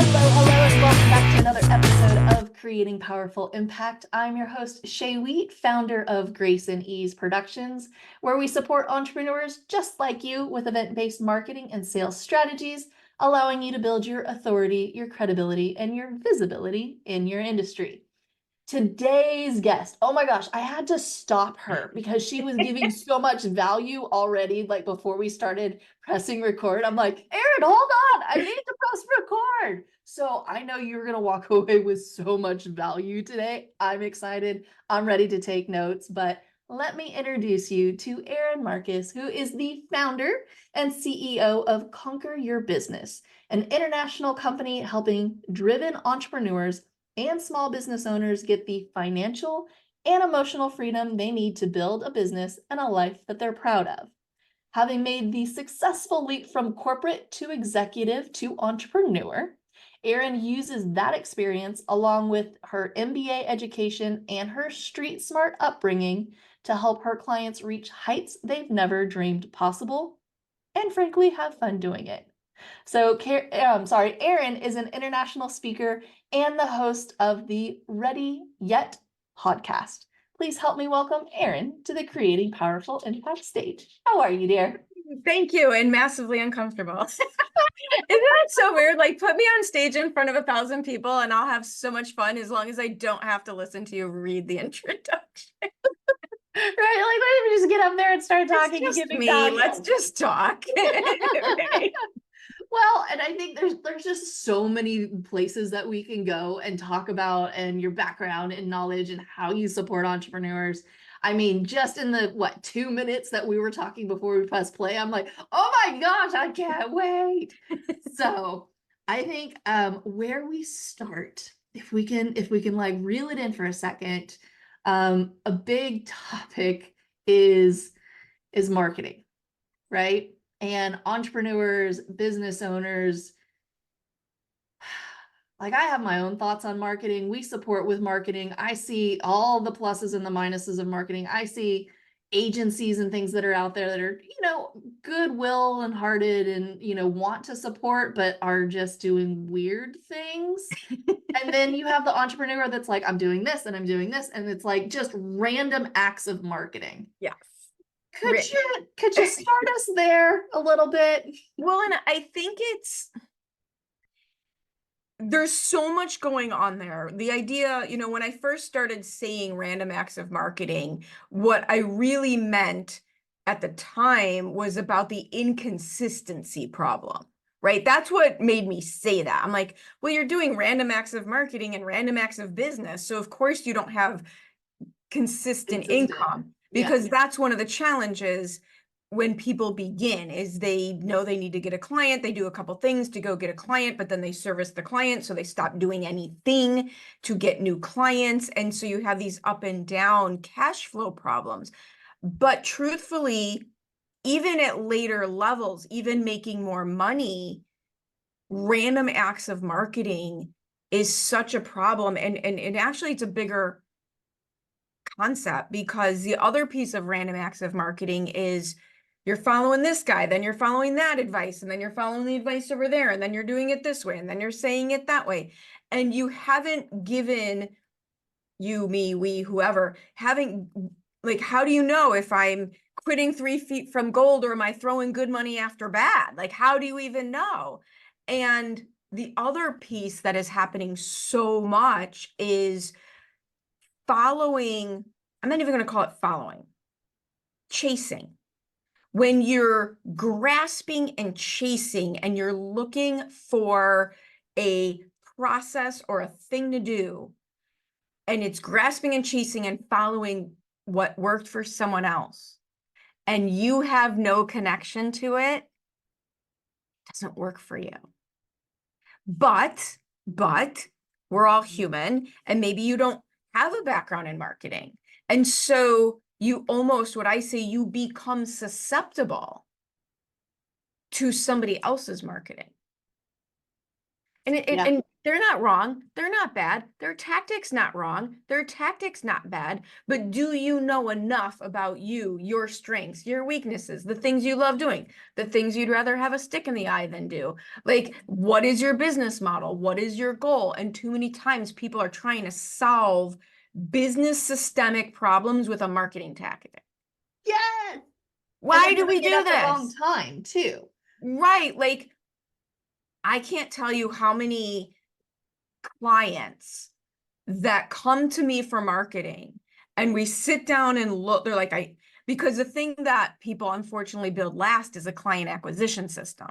Hello, and welcome back to another episode of Creating Powerful Impact. I'm your host, Shay Wheat, founder of Grace and Ease Productions, where we support entrepreneurs just like you with event-based marketing and sales strategies, allowing you to build your authority, your credibility, and your visibility in your industry. Today's guest, oh my gosh, I had to stop her because she was giving so much value already, like before we started pressing record. I'm like, Erin, hold on, I need to press record. So I know you're going to walk away with so much value today. I'm excited. I'm ready to take notes, but let me introduce you to Erin Marcus, who is the founder and CEO of Conquer Your Business, an international company helping driven entrepreneurs and small business owners get the financial and emotional freedom they need to build a business and a life that they're proud of. Having made the successful leap from corporate to executive to entrepreneur, Erin uses that experience along with her MBA education and her street smart upbringing to help her clients reach heights they've never dreamed possible and frankly have fun doing it. So, Erin is an international speaker and the host of the Ready Yet podcast. Please help me welcome Erin to the Creating Powerful Impact stage. How are you, dear? Thank you, and massively uncomfortable. Isn't that so weird? Like, put me on stage in front of 1,000 people and I'll have so much fun as long as I don't have to listen to you read the introduction. Right? Like, why don't we just get up there and start talking and It's just give me. value? Let's just talk. Right. Well, and I think there's just so many places that we can go and talk about and your background and knowledge and how you support entrepreneurs. I mean, just in the 2 minutes that we were talking before we press play, I'm like, oh my gosh, I can't wait. So I think where we start, if we can like reel it in for a second, a big topic is marketing, right? And entrepreneurs, business owners, like I have my own thoughts on marketing. We support with marketing. I see all the pluses and the minuses of marketing. I see agencies and things that are out there that are, goodwill and hearted and, want to support, but are just doing weird things. And then you have the entrepreneur that's like, I'm doing this and I'm doing this. And it's like just random acts of marketing. Yes. Could you start us there a little bit? Well, and I think there's so much going on there. The idea, when I first started saying random acts of marketing, what I really meant at the time was about the inconsistency problem, right? That's what made me say that. I'm like, well, you're doing random acts of marketing and random acts of business. So of course you don't have consistent income, because that's one of the challenges when people begin is they know they need to get a client. They do a couple things to go get a client, but then they service the client. So they stop doing anything to get new clients. And so you have these up and down cash flow problems. But truthfully, even at later levels, even making more money, random acts of marketing is such a problem. And actually it's a bigger concept, because the other piece of random acts of marketing is you're following this guy, then you're following that advice, and then you're following the advice over there, and then you're doing it this way, and then you're saying it that way. And you haven't given you, me, we, whoever, having, like, how do you know if I'm quitting 3 feet from gold or am I throwing good money after bad? Like, how do you even know? And the other piece that is happening so much is following. I'm not even going to call it following, chasing. When you're grasping and chasing and you're looking for a process or a thing to do, and it's grasping and chasing and following what worked for someone else, and you have no connection to it, it doesn't work for you. But we're all human, and maybe you don't have a background in marketing. And so you almost, what I say, you become susceptible to somebody else's marketing. And They're not wrong. They're not bad. Their tactics not wrong. Their tactics not bad. But do you know enough about you, your strengths, your weaknesses, the things you love doing, the things you'd rather have a stick in the eye than do? Like, what is your business model? What is your goal? And too many times people are trying to solve business systemic problems with a marketing tactic. Yes. Why do Doing we it do at the wrong this? time too. Right. Like, I can't tell you how many clients that come to me for marketing and we sit down and look, they're like, because the thing that people unfortunately build last is a client acquisition system.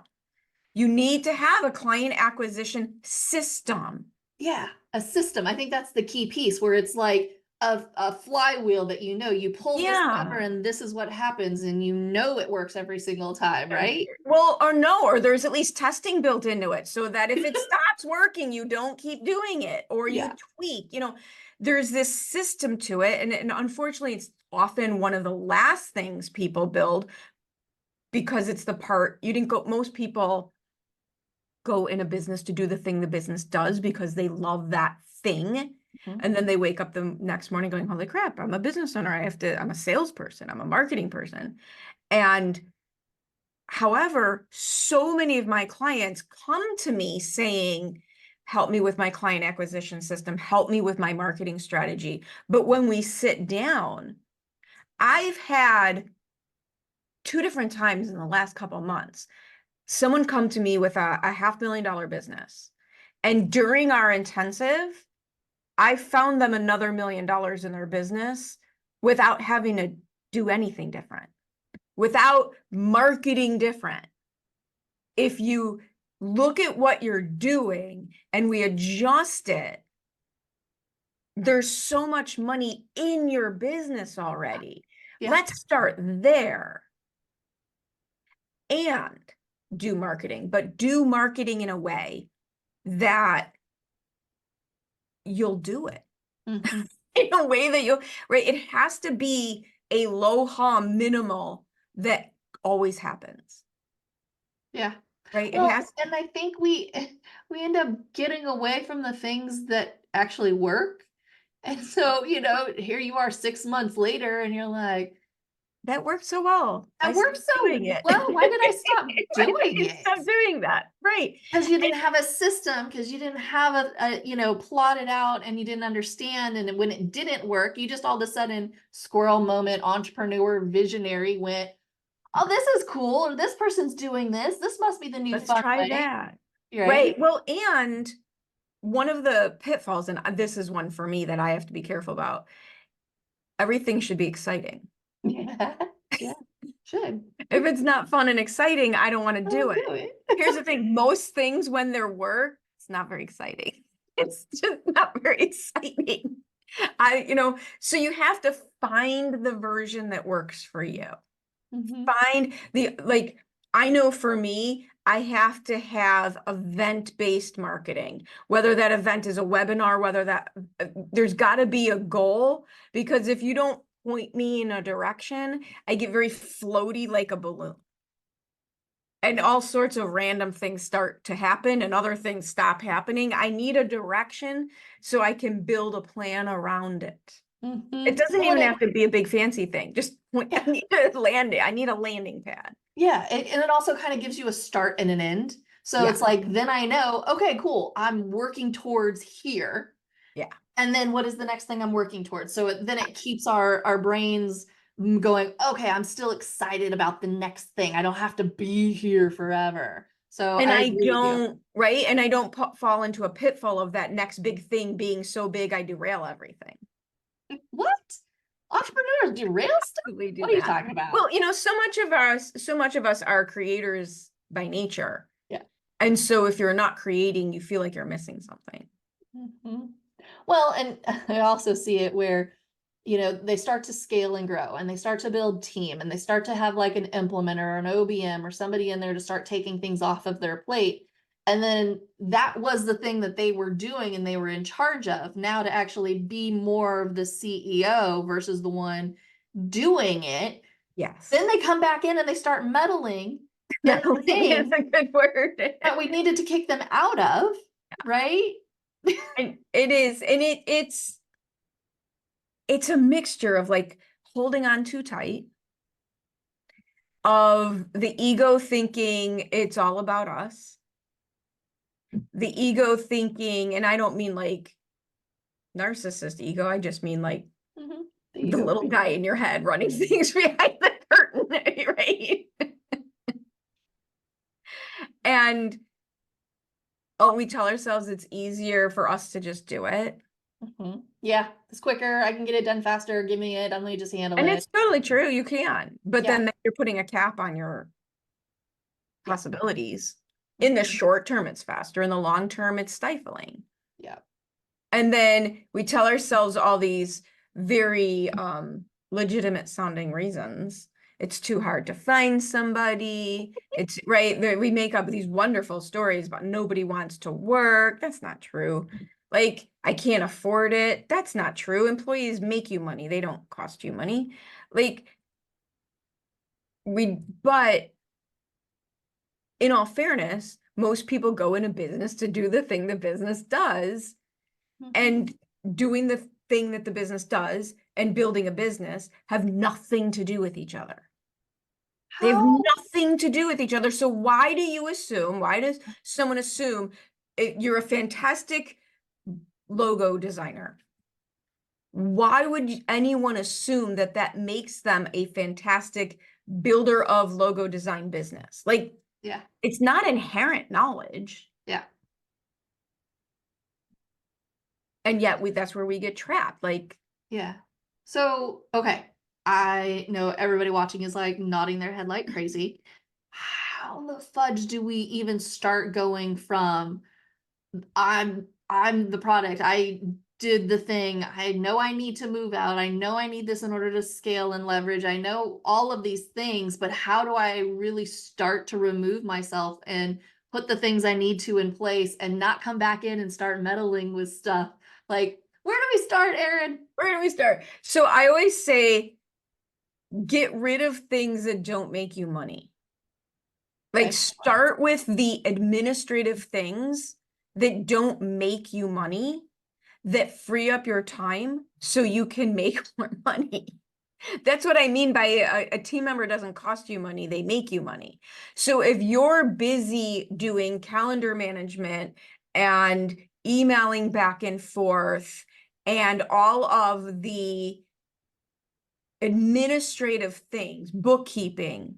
You need to have a client acquisition system. Yeah, a system. I think that's the key piece where it's like a flywheel that you pull this lever Yeah. and this is what happens and it works every single time, right? Well, or no, or there's at least testing built into it so that if it stops working, you don't keep doing it or you Yeah. tweak, there's this system to it. And unfortunately, it's often one of the last things people build because it's the part you didn't go, most people go in a business to do the thing the business does because they love that thing. Mhm. And then they wake up the next morning going, holy crap, I'm a business owner. I'm a salesperson. I'm a marketing person. And however, so many of my clients come to me saying, help me with my client acquisition system, help me with my marketing strategy. But when we sit down, I've had 2 different times in the last couple of months, someone come to me with a $500,000 business. And during our intensive, I found them another $1 million in their business without having to do anything different, without marketing different. If you look at what you're doing and we adjust it, there's so much money in your business already. Yeah. Let's start there and do marketing, but do marketing in a way that you'll do it. Mhm. In a way that right? It has to be a low harm minimal that always happens, Yeah. right? It Well, has, and I think we end up getting away from the things that actually work. And so, here you are 6 months later and you're like, that worked so well. I that worked stopped doing so it. well. Why did I stop Why did doing I it? stop doing that? Right. Because you didn't have a system, because you didn't have plotted out and you didn't understand. And when it didn't work, you just all of a sudden, squirrel moment, entrepreneur, visionary went, oh, this is cool. Or this person's doing this. This must be the new Let's fun try way. that. Right? Right. Well, and one of the pitfalls, and this is one for me that I have to be careful about, everything should be exciting. Yeah. Yeah. Should. If it's not fun and exciting, I don't want to do Don't it. do it. Here's the thing, most things when they're work, it's not very exciting. It's just not very exciting. So you have to find the version that works for you. Mhm. Find I know for me, I have to have event-based marketing, whether that event is a webinar, whether there's got to be a goal, because if you don't point me in a direction, I get very floaty like a balloon. And all sorts of random things start to happen and other things stop happening. I need a direction so I can build a plan around it. It Mhm. doesn't Well, even have to be a big fancy thing. Just I yeah. need to land it. I need a landing pad. Yeah, and it also kind of gives you a start and an end. So Yeah. it's like, then I know, okay, cool. I'm working towards here. Yeah. And then what is the next thing I'm working towards? So then it keeps our brains going, okay, I'm still excited about the next thing. I don't have to be here forever. So And I I agree with you. don't, right? And I don't fall into a pitfall of that next big thing being so big I derail everything. What? Entrepreneurs derail stuff? We do What are you that. talking about? Well, so much of us are creators by nature. Yeah. And so if you're not creating, you feel like you're missing something. Mhm. Well, and I also see it where, they start to scale and grow and they start to build team and they start to have like an implementer or an OBM or somebody in there to start taking things off of their plate. And then that was the thing that they were doing and they were in charge of. Now to actually be more of the CEO versus the one doing it, Yes. then they come back in and they start meddling in the Meddling is thing a good word. that we needed to kick them out of, right? And it is, and it's a mixture of like holding on too tight, of the ego thinking it's all about us, the ego thinking, and I don't mean like narcissist ego, I just mean like Mhm. The the ego. little guy in your head running things behind the curtain, right? And oh, we tell ourselves it's easier for us to just do it. Yeah, it's quicker. I can get it done faster. Give me it. I'm gonna just handle And it. it's totally true, you can. But Yeah. then you're putting a cap on your Yeah. possibilities. In the short term, it's faster. In the long term, it's stifling. Yeah. And then we tell ourselves all these very legitimate sounding reasons. It's too hard to find somebody. It's right. We make up these wonderful stories about nobody wants to work. That's not true. Like, I can't afford it. That's not true. Employees make you money. They don't cost you money. Like, but in all fairness, most people go into business to do the thing the business does. And doing the thing that the business does and building a business have nothing to do with each other. They have How? nothing to do with each other. So why do you assume, why does someone assume you're a fantastic logo designer? Why would anyone assume that that makes them a fantastic builder of logo design business? Like, Yeah. it's not inherent knowledge. Yeah. And yet that's where we get trapped. Like, Yeah. So, okay. I know everybody watching is like nodding their head like crazy. How the fudge do we even start going from I'm the product. I did the thing. I know I need to move out. I know I need this in order to scale and leverage. I know all of these things, but how do I really start to remove myself and put the things I need to in place and not come back in and start meddling with stuff? Like, where do we start, Erin? where do we start? So I always say, get rid of things that don't make you money. Like, Okay. start with the administrative things that don't make you money, that free up your time so you can make more money. That's what I mean by a team member doesn't cost you money, they make you money. So if you're busy doing calendar management and emailing back and forth and all of the administrative things, bookkeeping,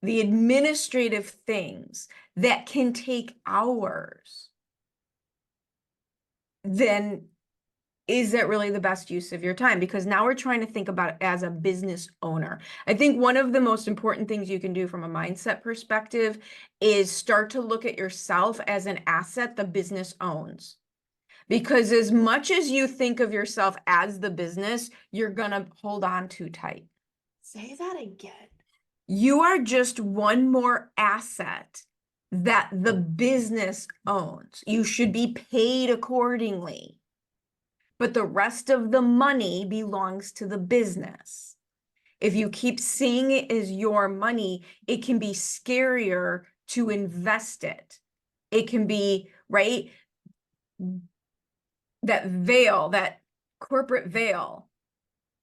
the administrative things that can take hours, then is that really the best use of your time? Because now we're trying to think about it as a business owner. I think one of the most important things you can do from a mindset perspective is start to look at yourself as an asset the business owns. Because as much as you think of yourself as the business, you're going to hold on too tight. Say that again. You are just one more asset that the business owns. You should be paid accordingly. But the rest of the money belongs to the business. If you keep seeing it as your money, it can be scarier to invest it. It can be, right? That veil, that corporate veil,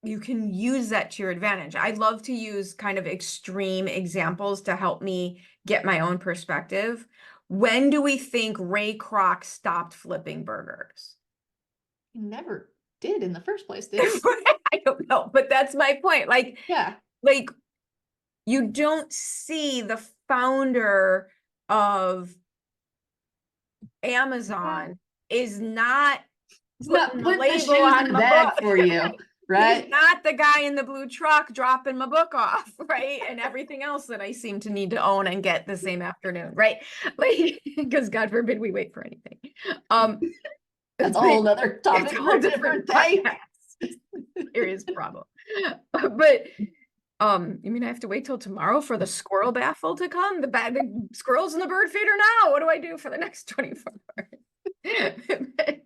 you can use that to your advantage. I love to use kind of extreme examples to help me get my own perspective. When do we think Ray Kroc stopped flipping burgers? He never did in the first place, did he? I don't know, but that's my point. Yeah. Like you don't see the founder of Amazon is not He's not putting the putting the label shoes in on the my bag book. for you, He's right? not the guy in the blue truck dropping my book off, right? And everything else that I seem to need to own and get the same afternoon, right? Like, because God forbid we wait for anything. That's a But whole nother it's topic a for whole a different different day. podcast. Serious problem. But you mean I have to wait till tomorrow for the squirrel baffle to come? The squirrels in the bird feeder now. What do I do for the next 24 hours? It's a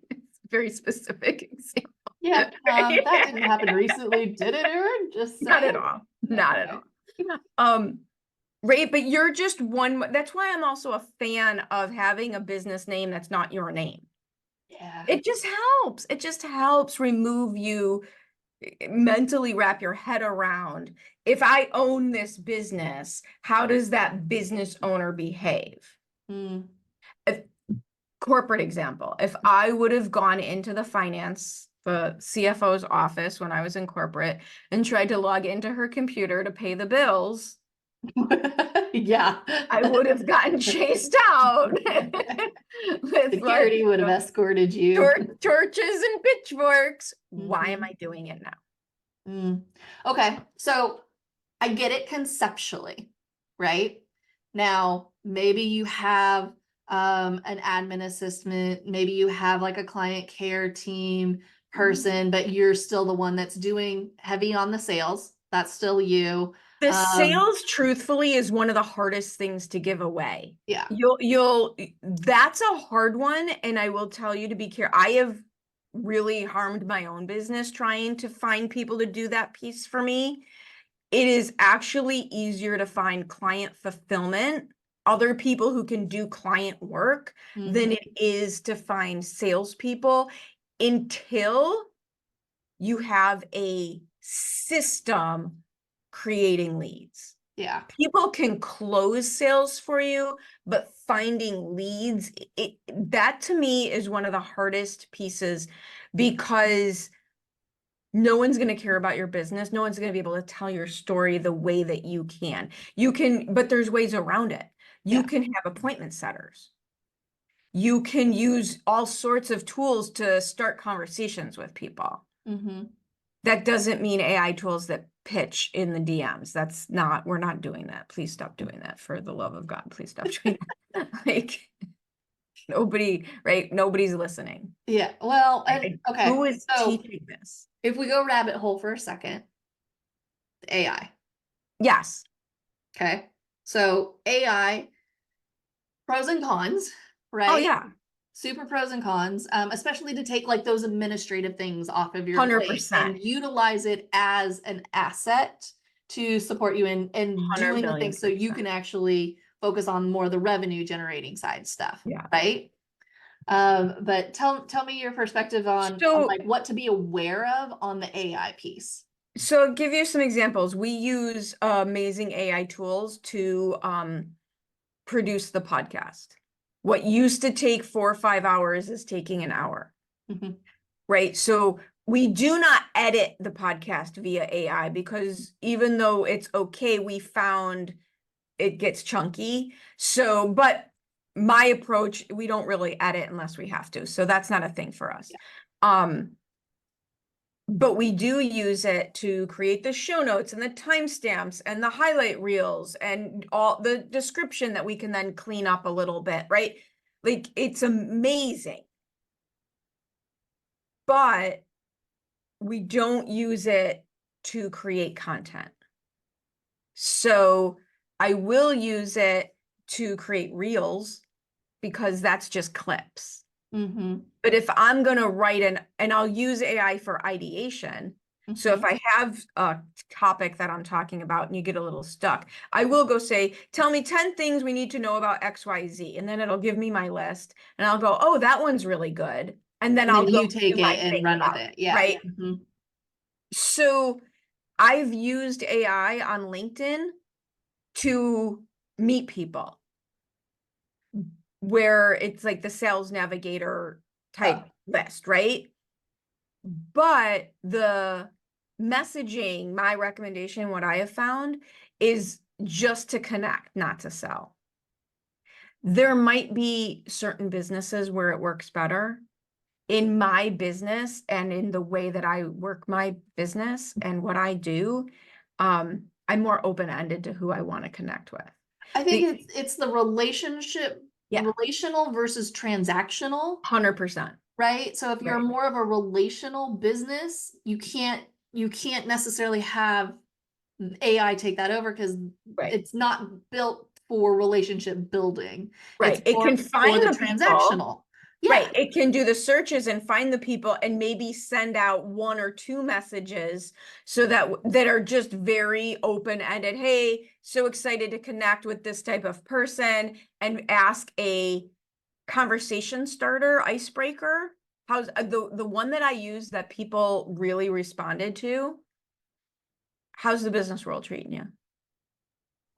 very specific example. Yeah, that didn't happen recently, did it, Erin? Just Not saying. at all. No, Not at okay. all. Right, but you're just one. That's why I'm also a fan of having a business name that's not your name. Yeah. It just helps. It just helps remove you, mentally wrap your head around, if I own this business, how does that business owner behave? Mm. If, corporate example, if I would have gone into the CFO's office when I was in corporate and tried to log into her computer to pay the bills, Yeah. I would have gotten chased out with Security would have escorted you. torches and pitchforks. Why am Mhm. I doing it now? Mm. Okay, so I get it conceptually, right? Now, maybe you have an admin assistant, maybe you have like a client care team person, but you're still the one that's doing heavy on the sales. That's still you. The Um, sales, truthfully, is one of the hardest things to give away. yeah. That's a hard one. And I will tell you to be careful. I have really harmed my own business trying to find people to do that piece for me. It is actually easier to find client fulfillment, other people who can do client work, than Mhm. it is to find salespeople, until you have a system creating leads. Yeah. People can close sales for you, but finding leads, that to me is one of the hardest pieces, because no one's going to care about your business. No one's going to be able to tell your story the way that you can. You can, but there's ways around it. You Yeah. can have appointment setters. You can use all sorts of tools to start conversations with people. Mm-hmm. That doesn't mean AI tools that pitch in the DMs. That's not, we're not doing that. Please stop doing that, for the love of God. Please stop doing that. Like, nobody, right? Nobody's listening. Yeah. Well, and okay. Who is So teaching this? if we go rabbit hole for a second, AI. Yes. Okay. So AI, pros and cons, Oh, right? yeah. Super pros and cons, especially to take like those administrative things off of your plate 100%. and utilize it as an asset to support you in 100 doing the million things so you percent. can actually focus on more of the revenue generating side stuff, Yeah. right? But tell me your perspective on So, like what to be aware of on the AI piece. so give you some examples. We use amazing AI tools to produce the podcast. What used to take 4 or 5 hours is taking an hour. Mhm. Right? So we do not edit the podcast via AI, because even though it's okay, we found it gets chunky. So, but my approach, we don't really edit unless we have to. So that's not a thing for us. Yeah. Um, but we do use it to create the show notes and the timestamps and the highlight reels and all the description that we can then clean up a little bit, right? Like, it's amazing. But we don't use it to create content. So I will use it to create reels, because that's just clips. Mm-hmm. But if I'm going to write and I'll use AI for ideation. So if Mm-hmm. I have a topic that I'm talking about and you get a little stuck, I will go say, tell me 10 things we need to know about XYZ. And then it'll give me my list and I'll go, oh, that one's really good. And then And I'll then go you do take my it and thing run with about it. it, Yeah. right? Mm-hmm. So I've used AI on LinkedIn to meet people, where it's like the sales navigator type Oh. list, right? But the messaging, my recommendation, what I have found is just to connect, not to sell. There might be certain businesses where it works better. In my business and in the way that I work my business and what I do, I'm more open-ended to who I want to connect with. I think The, it's the relationship, yeah, relational versus transactional, 100%. right? So if you're Right. more of a relational business, you can't necessarily have AI take that over because Right. it's not built for relationship building. It's Right. It more can for find the the people. transactional. Yeah. Right. It can do the searches and find the people and maybe send out 1 or 2 messages so that are just very open-ended. Hey, so excited to connect with this type of person, and ask a conversation starter, icebreaker. How's the one that I use that people really responded to? How's the business world treating you?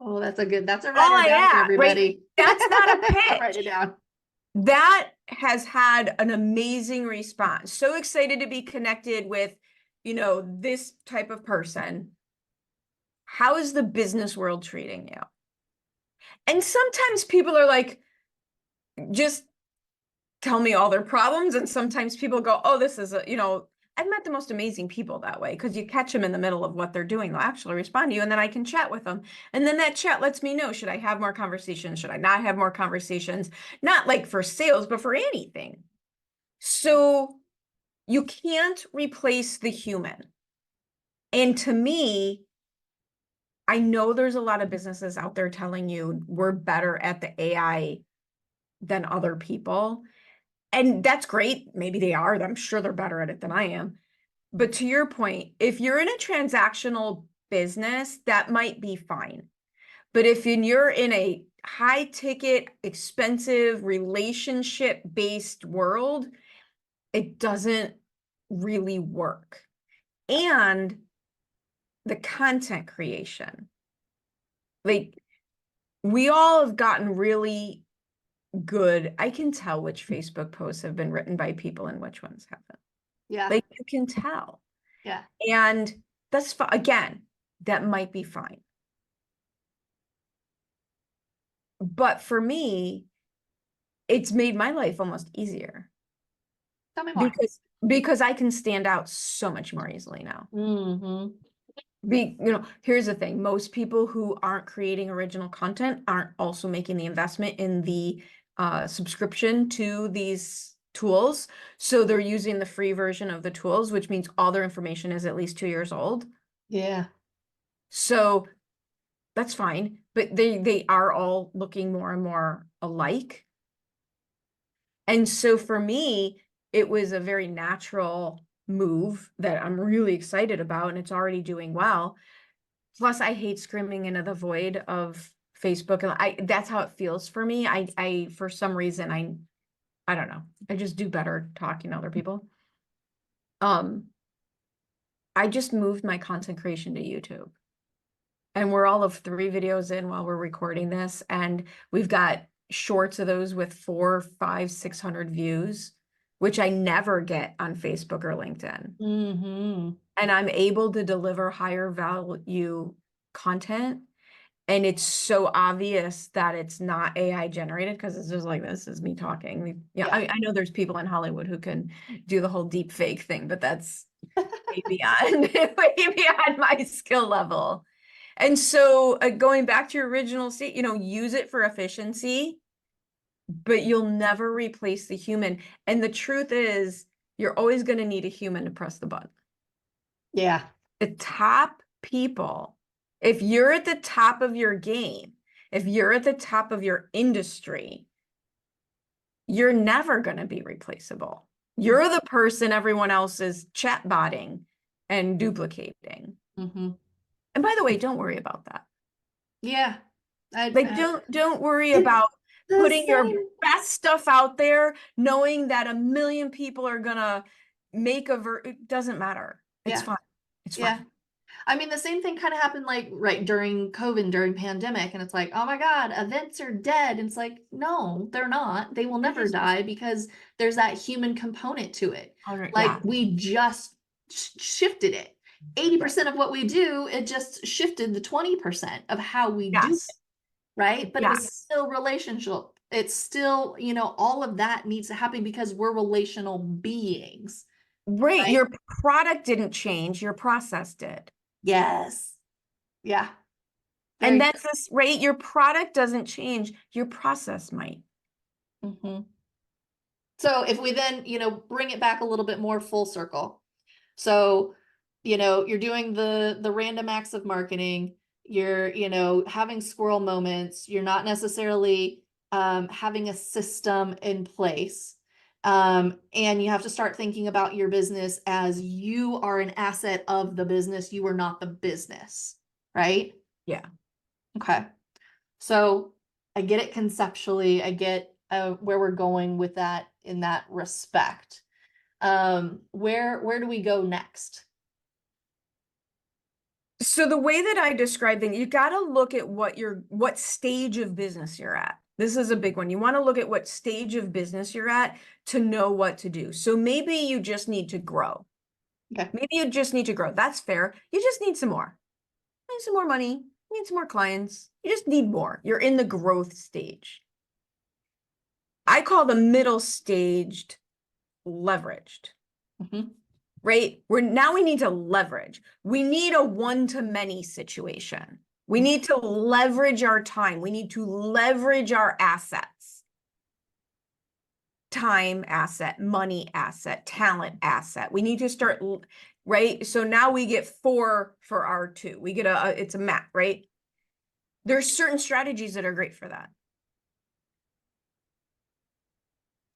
Oh, that's a Oh, writer down, yeah, right. everybody. That's not a Write it pitch. down. That has had an amazing response. So excited to be connected with, this type of person. How is the business world treating you? And sometimes people are like, just tell me all their problems. And sometimes people go, oh, this is I've met the most amazing people that way, because you catch them in the middle of what they're doing. They'll actually respond to you, and then I can chat with them. And then that chat lets me know, should I have more conversations? Should I not have more conversations? Not like for sales, but for anything. So you can't replace the human. And to me, I know there's a lot of businesses out there telling you we're better at the AI than other people. And that's great. Maybe they are. I'm sure they're better at it than I am. But to your point, if you're in a transactional business, that might be fine. But if you're in a high ticket, expensive, relationship based world, it doesn't really work. And the content creation, like, we all have gotten really good. I can tell which Facebook posts have been written by people and which ones haven't. Yeah. Like, you can tell. Yeah. And that's again, that might be fine. But for me, it's made my life almost easier. Tell me more. Because I can stand out so much more easily now. Mm-hmm. Here's the thing. Most people who aren't creating original content aren't also making the investment in the subscription to these tools. So they're using the free version of the tools, which means all their information is at least 2 years old. Yeah. So that's fine, but they are all looking more and more alike. And so for me, it was a very natural move that I'm really excited about, and it's already doing well. Plus, I hate screaming into the void of Facebook, and that's how it feels for me. I for some reason, I don't know. I just do better talking to other people. I just moved my content creation to YouTube. And we're all of 3 videos in while we're recording this, and we've got shorts of those with 400, 500, 600 views, which I never get on Facebook or LinkedIn. Mm-hmm. And I'm able to deliver higher value content. And it's so obvious that it's not AI generated, because it's just like, this is me talking. Yeah. I know there's people in Hollywood who can do the whole deep fake thing, but that's way beyond, way beyond my skill level. And so going back to your original state, use it for efficiency, but you'll never replace the human. And the truth is, you're always going to need a human to press the button. Yeah. The top people, if you're at the top of your game, if you're at the top of your industry, you're never going to be replaceable. You're the person everyone else is chatbotting and duplicating. Mm-hmm. And by the way, don't worry about that. Yeah. Like, don't worry It's about the putting your same. best stuff out there, knowing that 1 million people are gonna make it doesn't matter. It's Yeah. fine. It's Yeah. fine. I mean, the same thing kind of happened like right during COVID, during pandemic, and it's like, oh my God, events are dead. And it's like, no, they're not. They will never die, because there's that human component to it. Like, Yeah. we just shifted it. 80% of what we do, it just shifted the 20% of how we do it, Yes. right? But it was Yes. still relational. It's still, all of that needs to happen because we're relational beings, Right. right? Your product didn't change, your process did. Yes. Yeah. And Very that's this, right? Your product doesn't change, your process might. Mm-hmm. So if we then, bring it back a little bit more full circle. So, you're doing the random acts of marketing, you're, having squirrel moments, you're not necessarily having a system in place. And you have to start thinking about your business as you are an asset of the business. You are not the business, right? Yeah. Okay. So I get it conceptually. I get where we're going with that in that respect. Where do we go next? So the way that I describe things, you got to look at what stage of business you're at. This is a big one. You want to look at what stage of business you're at to know what to do. So maybe you just need to grow. Okay. Maybe you just need to grow. That's fair. You just need some more. You need some more money. You need some more clients. You just need more. You're in the growth stage. I call the middle staged leveraged. Mm-hmm. Right? Now we need to leverage. We need a one-to-many situation. We need to leverage our time. We need to leverage our assets. Time asset, money asset, talent asset. We need to start, right? So now we get 4 for our 2. We get it's a map, right? There's certain strategies that are great for that.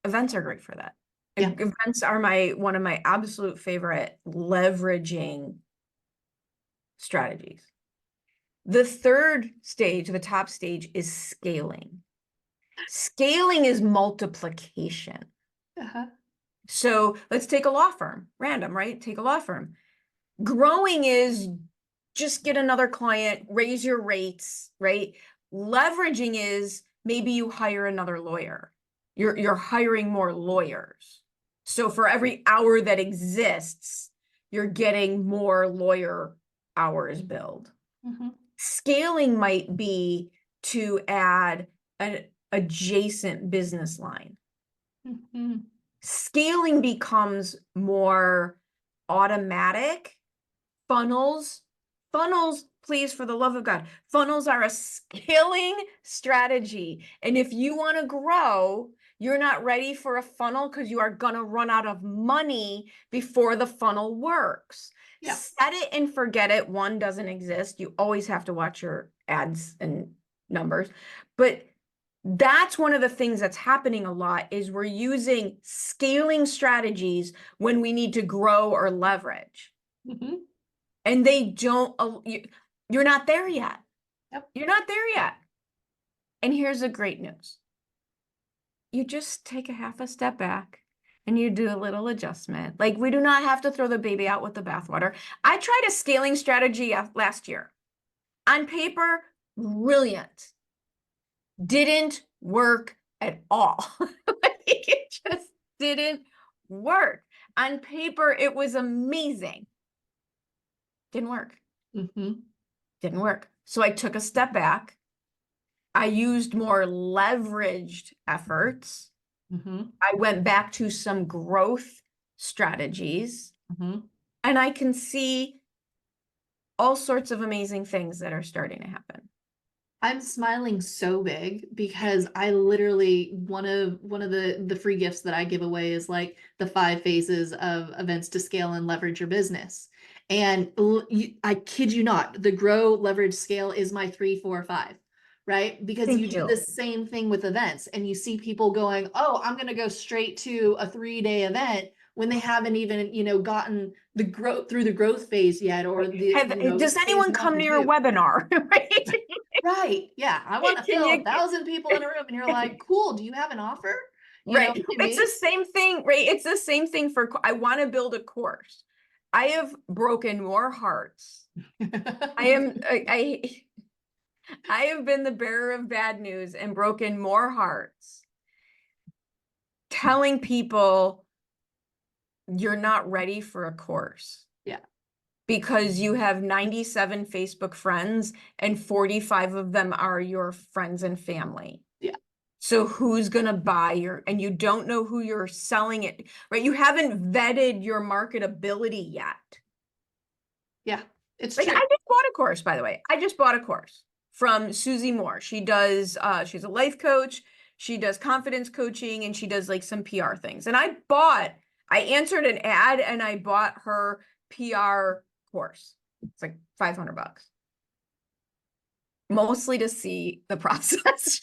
Events are great for that. Yeah. Events are one of my absolute favorite leveraging strategies. The third stage, the top stage, is scaling. Scaling is multiplication. Uh-huh. So let's take a law firm, random, right? Take a law firm. Growing is just get another client, raise your rates, right? Leveraging is maybe you hire another lawyer. You're hiring more lawyers. So for every hour that exists, you're getting more lawyer hours billed. Mm-hmm. Scaling might be to add an adjacent business line. Mm-hmm. Scaling becomes more automatic. Funnels, please, for the love of God, funnels are a scaling strategy. And if you want to grow, you're not ready for a funnel because you are going to run out of money before the funnel works. Yeah. Set it and forget it. One doesn't exist. You always have to watch your ads and numbers. But that's one of the things that's happening a lot is we're using scaling strategies when we need to grow or leverage. Mm-hmm. And they don't, you're not there yet. Yep. You're not there yet. And here's the great news. You just take a half a step back and you do a little adjustment. Like we do not have to throw the baby out with the bathwater. I tried a scaling strategy last year. On paper, brilliant. Didn't work at all. It just didn't work. On paper, it was amazing. Didn't work. Mm-hmm. Didn't work. So I took a step back. I used more leveraged efforts. Mm-hmm. I went back to some growth strategies, Mm-hmm. and I can see all sorts of amazing things that are starting to happen. I'm smiling so big because I literally one of the free gifts that I give away is like the 5 phases of events to scale and leverage your business. And I kid you not, the grow, leverage, scale is my 3, 4, 5, right? Because you do the same thing with events and you see people going, oh, I'm going to go straight to a 3-day event when they haven't even, gotten the growth through the growth phase yet, or Does anyone phase 1 come to and your 2. webinar? Right? Right. Yeah. I want to fill 1,000 people in a room and you're like, cool. Do you have an offer? Right. It's the same thing, right? It's the same thing for, I want to build a course. I have broken more hearts. I have been the bearer of bad news and broken more hearts telling people you're not ready for a course. Yeah. Because you have 97 Facebook friends and 45 of them are your friends and family. Yeah. So who's going to buy and you don't know who you're selling it, right? You haven't vetted your marketability yet. Yeah, it's like, true. I just bought a course, by the way. I just bought a course from Susie Moore. She does, she's a life coach. She does confidence coaching and she does like some PR things. And I answered an ad and I bought her PR course. It's like $500. Mostly to see the process.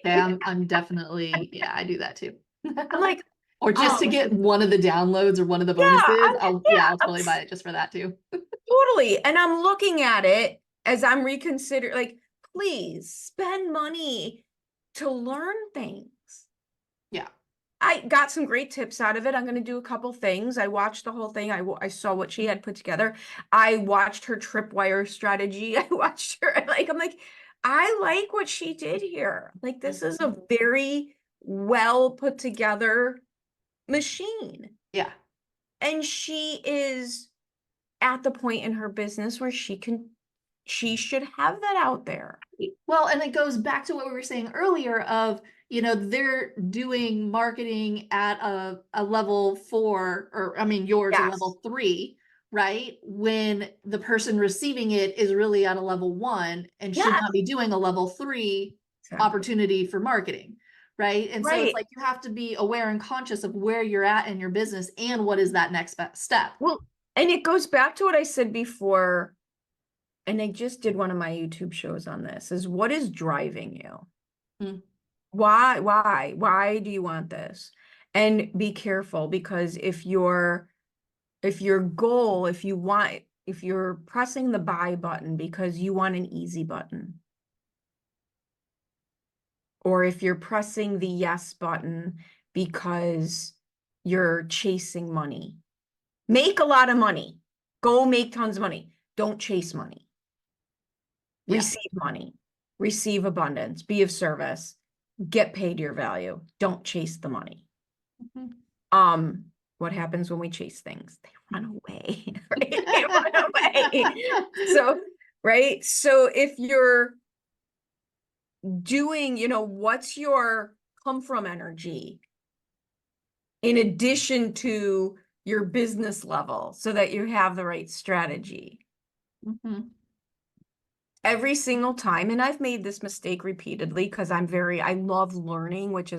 Yeah, I'm definitely, yeah, I do that too. I'm like, or just to get one of the downloads or one of the bonuses. I'll totally buy it just for that too. Totally. And I'm looking at it as I'm reconsidering, like, please spend money to learn things. Yeah. I got some great tips out of it. I'm going to do a couple things. I watched the whole thing. I saw what she had put together. I watched her tripwire strategy. I watched her, I'm like, I like what she did here. Like, this is a very well put together machine. Yeah. And she is at the point in her business where she should have that out there. Well, and it goes back to what we were saying earlier of, they're doing marketing at a level 4, or I mean, yours a Yes. level 3, right? When the person receiving it is really at a level 1 and should Yes. not be doing a level 3 Exactly. opportunity for marketing, right? And so it's Right. like you have to be aware and conscious of where you're at in your business and what is that next step. Well, and it goes back to what I said before, and I just did one of my YouTube shows on this, is what is driving you? Mm. Why do you want this? And be careful, because if your goal, if you're pressing the buy button because you want an easy button, or if you're pressing the yes button because you're chasing money, make a lot of money, go make tons of money. Don't chase money. Yeah. Receive money, receive abundance, be of service, get paid your value. Don't chase the money. Mhm. What happens when we chase things? They run away, right? They run away. So, right? So if you're doing, what's your come from energy in addition to your business level so that you have the right strategy? Mhm. Every single time, and I've made this mistake repeatedly because I love learning, which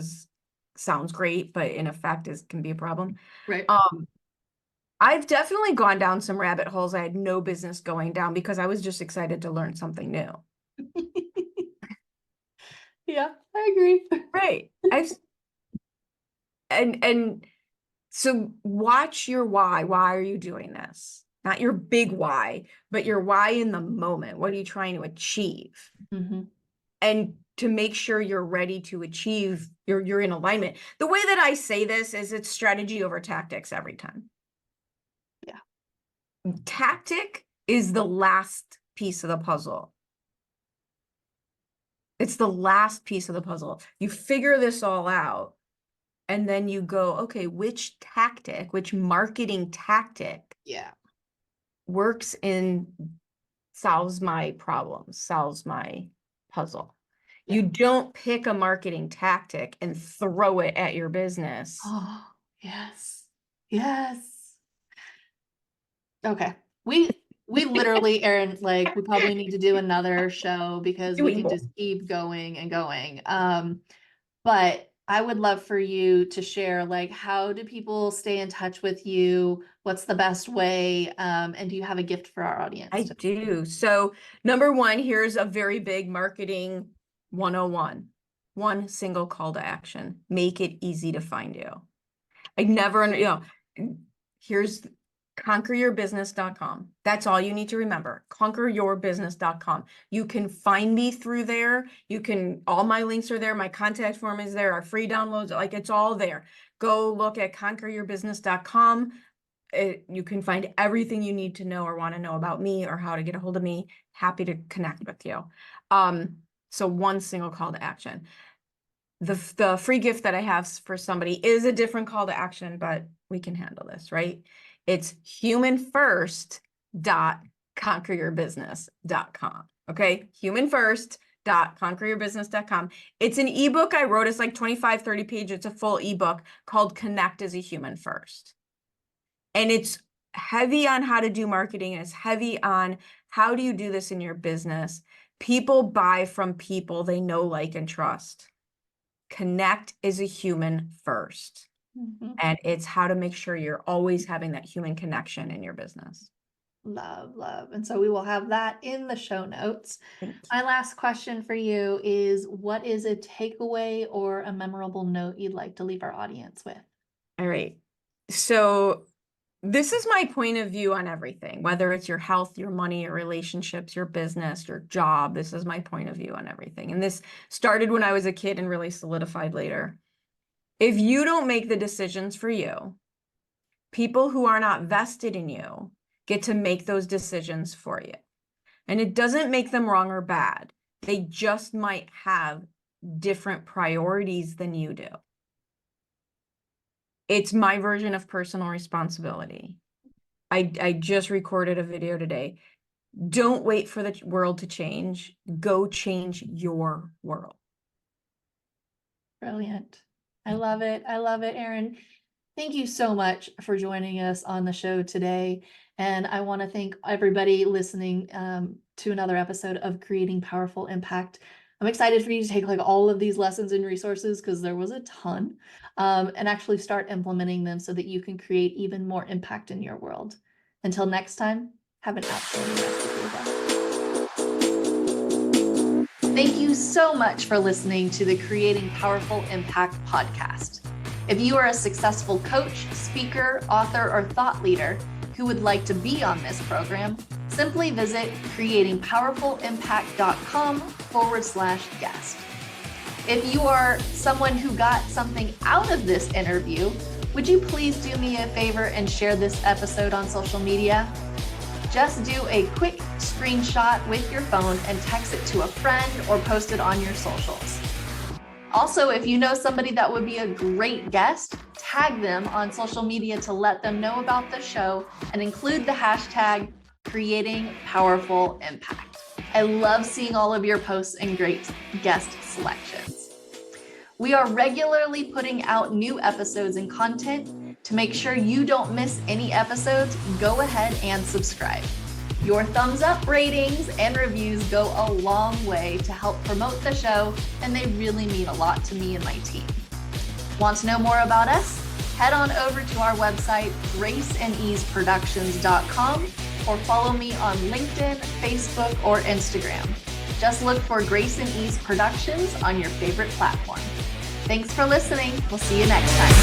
sounds great, but in effect can be a problem. Right. I've definitely gone down some rabbit holes I had no business going down because I was just excited to learn something new. Yeah, I agree. Right. And so watch your why. Why are you doing this? Not your big why, but your why in the moment. What are you trying to achieve? Mhm. And to make sure you're ready to achieve, you're in alignment. The way that I say this is it's strategy over tactics every time. Yeah. Tactic is the last piece of the puzzle. It's the last piece of the puzzle. You figure this all out, and then you go, okay, which marketing tactic Yeah. works solves my problem, solves my puzzle. Yeah. You don't pick a marketing tactic and throw it at your business. Oh, yes. Yes. Okay. We literally, Erin, like we probably need to do another show because we Doing can more. just keep going and going. But I would love for you to share, like, how do people stay in touch with you? What's the best way? And do you have a gift for our audience I today? do. So, number one, here's a very big marketing 101. One single call to action. Make it easy to find you. I never, here's conqueryourbusiness.com. That's all you need to remember. Conqueryourbusiness.com. You can find me through there. All my links are there. My contact form is there. Our free downloads, like it's all there. Go look at conqueryourbusiness.com. You can find everything you need to know or want to know about me or how to get a hold of me. Happy to connect with you. So one single call to action. The free gift that I have for somebody is a different call to action, but we can handle this, right? It's humanfirst.conqueryourbusiness.com. Okay. Humanfirst.conqueryourbusiness.com. It's an ebook I wrote. It's like 25, 30 pages. It's a full ebook called Connect as a Human First. And it's heavy on how to do marketing, and it's heavy on how do you do this in your business. People buy from people they know, like, and trust. Connect is a human first. And it's how to make sure you're always having that human connection in your business. Love, love. And so we will have that in the show notes. Thank you. My last question for you is, what is a takeaway or a memorable note you'd like to leave our audience with? All right. So This is my point of view on everything, whether it's your health, your money, your relationships, your business, your job. This is my point of view on everything. And this started when I was a kid and really solidified later. If you don't make the decisions for you, people who are not vested in you get to make those decisions for you. And it doesn't make them wrong or bad. They just might have different priorities than you do. It's my version of personal responsibility. I just recorded a video today. Don't wait for the world to change. Go change your world. Brilliant. I love it. I love it, Erin. Thank you so much for joining us on the show today. And I want to thank everybody listening to another episode of Creating Powerful Impact. I'm excited for you to take like all of these lessons and resources, because there was a ton, and actually start implementing them so that you can create even more impact in your world. Until next time, have an absolutely rest of your day. Thank you so much for listening to the Creating Powerful Impact podcast. If you are a successful coach, speaker, author, or thought leader who would like to be on this program, simply visit creatingpowerfulimpact.com/guest. If you are someone who got something out of this interview, would you please do me a favor and share this episode on social media? Just do a quick screenshot with your phone and text it to a friend or post it on your socials. Also, if you know somebody that would be a great guest, tag them on social media to let them know about the show and include the hashtag Creating Powerful Impact. I love seeing all of your posts and great guest selections. We are regularly putting out new episodes and content. To make sure you don't miss any episodes, go ahead and subscribe. Your thumbs up, ratings, and reviews go a long way to help promote the show, and they really mean a lot to me and my team. Want to know more about us? Head on over to our website, graceandeaseproductions.com, or follow me on LinkedIn, Facebook, or Instagram. Just look for Grace and Ease Productions on your favorite platform. Thanks for listening. We'll see you next time.